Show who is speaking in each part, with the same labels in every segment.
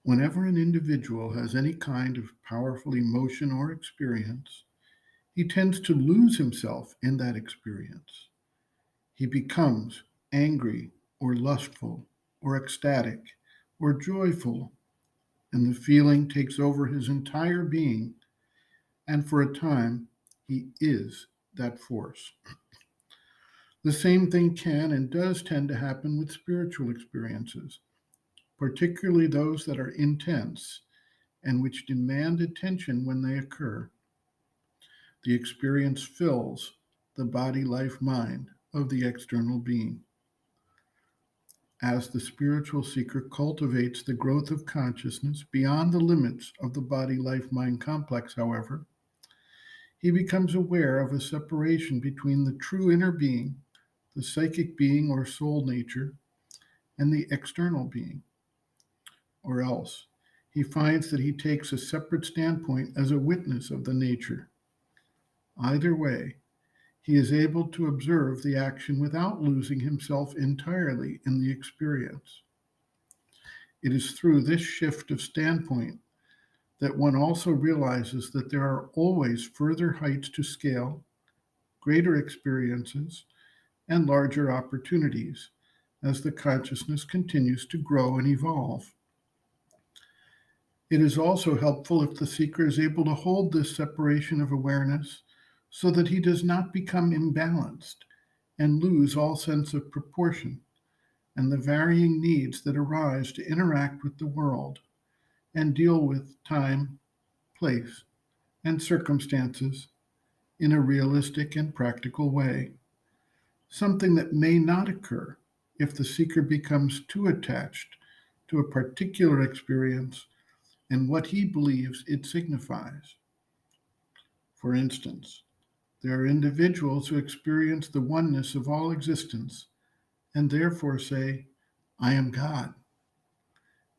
Speaker 1: Whenever an individual has any kind of powerful emotion or experience, he tends to lose himself in that experience. He becomes angry or lustful or ecstatic or joyful, and the feeling takes over his entire being, and for a time, he is that force. The same thing can and does tend to happen with spiritual experiences, particularly those that are intense and which demand attention when they occur. The experience fills the body life mind of the external being. As the spiritual seeker cultivates the growth of consciousness beyond the limits of the body life mind complex, however, he becomes aware of a separation between the true inner being, the psychic being or soul nature, and the external being. Or else, he finds that he takes a separate standpoint as a witness of the nature. Either way, he is able to observe the action without losing himself entirely in the experience. It is through this shift of standpoint that one also realizes that there are always further heights to scale, greater experiences, and larger opportunities as the consciousness continues to grow and evolve. It is also helpful if the seeker is able to hold this separation of awareness so that he does not become imbalanced and lose all sense of proportion and the varying needs that arise to interact with the world and deal with time, place, and circumstances in a realistic and practical way, something that may not occur if the seeker becomes too attached to a particular experience and what he believes it signifies. For instance, there are individuals who experience the oneness of all existence and therefore say, I am God.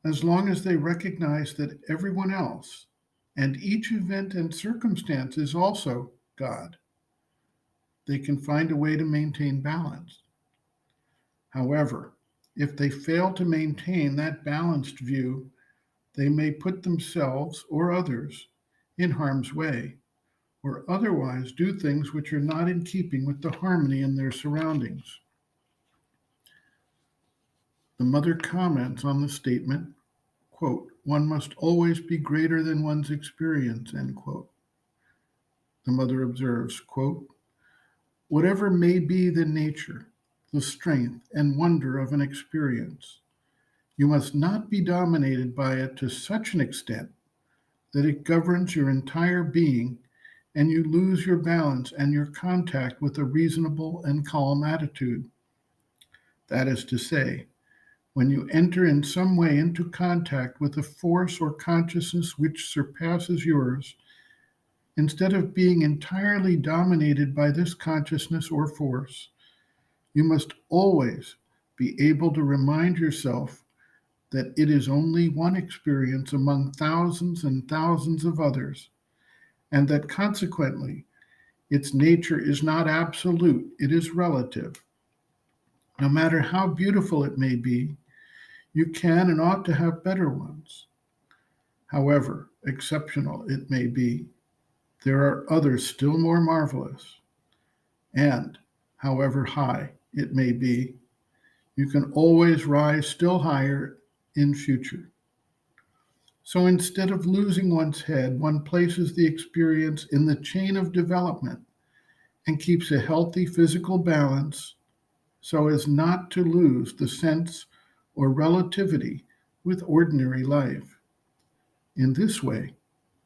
Speaker 1: As long as they recognize that everyone else and each event and circumstance is also God, they can find a way to maintain balance. However, if they fail to maintain that balanced view, they may put themselves or others in harm's way, or otherwise do things which are not in keeping with the harmony in their surroundings. The mother comments on the statement, quote, one must always be greater than one's experience, end quote. The mother observes, quote, whatever may be the nature, the strength, and wonder of an experience, you must not be dominated by it to such an extent that it governs your entire being and you lose your balance and your contact with a reasonable and calm attitude. That is to say, when you enter in some way into contact with a force or consciousness which surpasses yours, instead of being entirely dominated by this consciousness or force, you must always be able to remind yourself that it is only one experience among thousands and thousands of others, and that consequently, its nature is not absolute, it is relative. No matter how beautiful it may be, you can and ought to have better ones. However exceptional it may be, there are others still more marvelous. And however high it may be, you can always rise still higher in future. So instead of losing one's head, one places the experience in the chain of development and keeps a healthy physical balance so as not to lose the sense or relativity with ordinary life. In this way,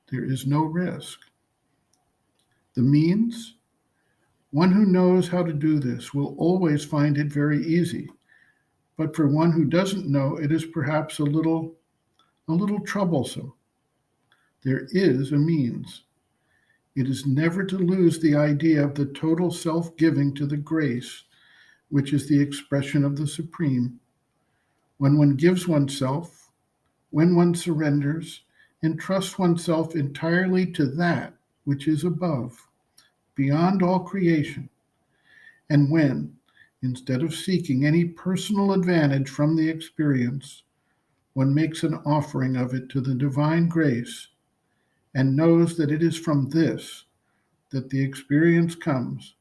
Speaker 1: there is no risk. The means? One who knows how to do this will always find it very easy, but for one who doesn't know, it is perhaps a little troublesome. There is a means. It is never to lose the idea of the total self-giving to the grace, which is the expression of the Supreme. When one gives oneself, when one surrenders, and trusts oneself entirely to that which is above, beyond all creation, and when, instead of seeking any personal advantage from the experience, one makes an offering of it to the divine grace and knows that it is from this that the experience comes,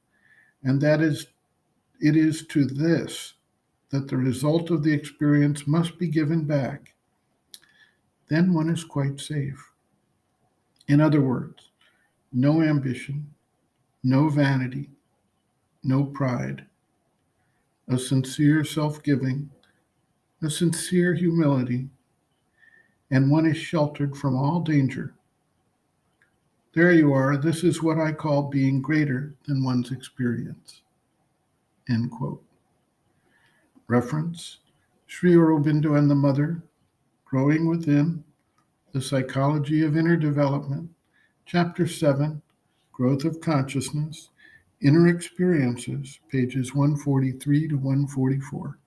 Speaker 1: and that it is to this that the result of the experience must be given back, then one is quite safe. In other words, no ambition, no vanity, no pride, a sincere self-giving, a sincere humility, and one is sheltered from all danger. There you are. This is what I call being greater than one's experience. End quote. Reference: Sri Aurobindo and the Mother, Growing Within, The Psychology of Inner Development, Chapter 7, Growth of Consciousness, Inner Experiences, pages 143 to 144.